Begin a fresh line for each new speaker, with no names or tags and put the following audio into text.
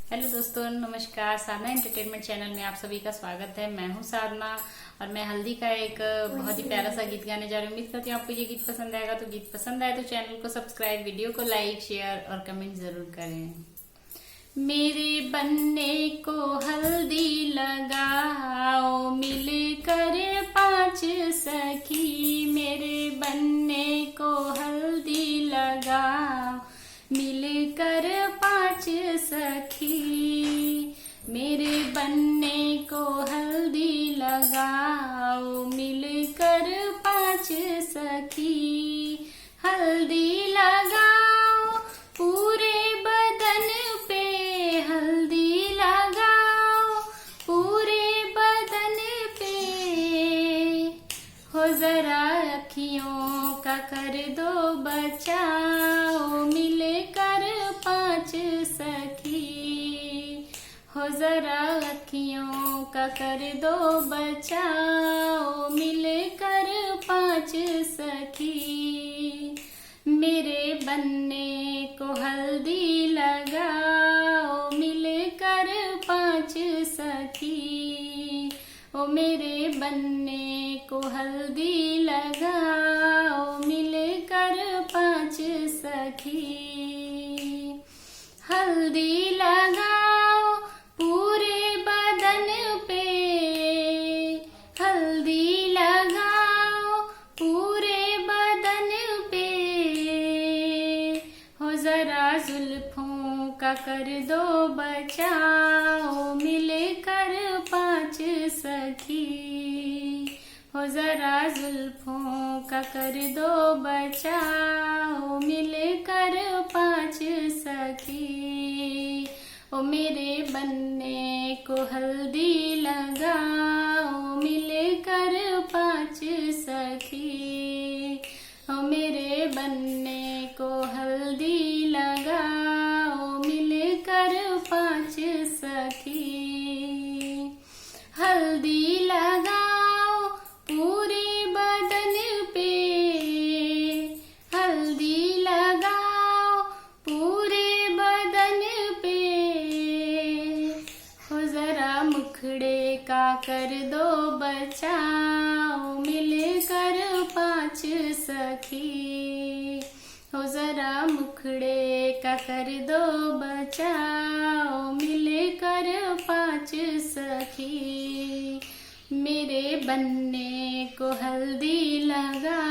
Hello दोस्तों, नमस्कार। साधना entertainment channel में आप सभी का स्वागत है। मैं हूं साधना और मैं हल्दी का एक बहुत ही प्यारा सा गीत गाने जा रही हूँ। उम्मीद करती हूँ आपको ये गीत पसंद आएगा। तो गीत पसंद आए तो चैनल को सब्सक्राइब, वीडियो को लाइक, शेयर और कमेंट जरूर करें। मेरे बनने को हल्दी लगाओ, मिलकर पांच सखी। मेरे बनने को हल्दी लगाओ, मिलकर पांच सखी। मेरे बनने को हल्दी लगाओ, मिलकर पांच सखी। हल्दी लगाओ पूरे बदन पे, हल्दी लगाओ पूरे बदन पे। हो जरा अखियों का कर दो बचाओ, मिलकर पांच सखी। हो जरा अखियों का कर दो बचाओ, मिलकर पांच सखी। मेरे बनने को हल्दी लगाओ, मिलकर पांच सखी। ओ मेरे बनने को हल्दी लगाओ, मिलकर पांच सखी। हल्दी लगाओ पूरे बदन पे, हल्दी लगाओ पूरे बदन पे। हो जरा जुल्फों का कर दो बचाओ, मिलकर पांच सखी। हो जरा जुल्फों का कर दो बचाओ, मिलकर पांच सखी। ओ मेरे बनने को हल्दी लगाओ, मिलकर पांच सखी। ओ मेरे बनने को हल्दी लगाओ, मिलकर पांच सखी। हल्दी लगाओ पूरे बदन पे, हल्दी लगाओ पूरे बदन पे। हो जरा मुखड़े का कर दो बचाओ, मिलकर पांच सखी। हो जरा मुखड़े का कर दो बचाओ, मिलकर पांच सखी। मेरे बनने को हल्दी लगा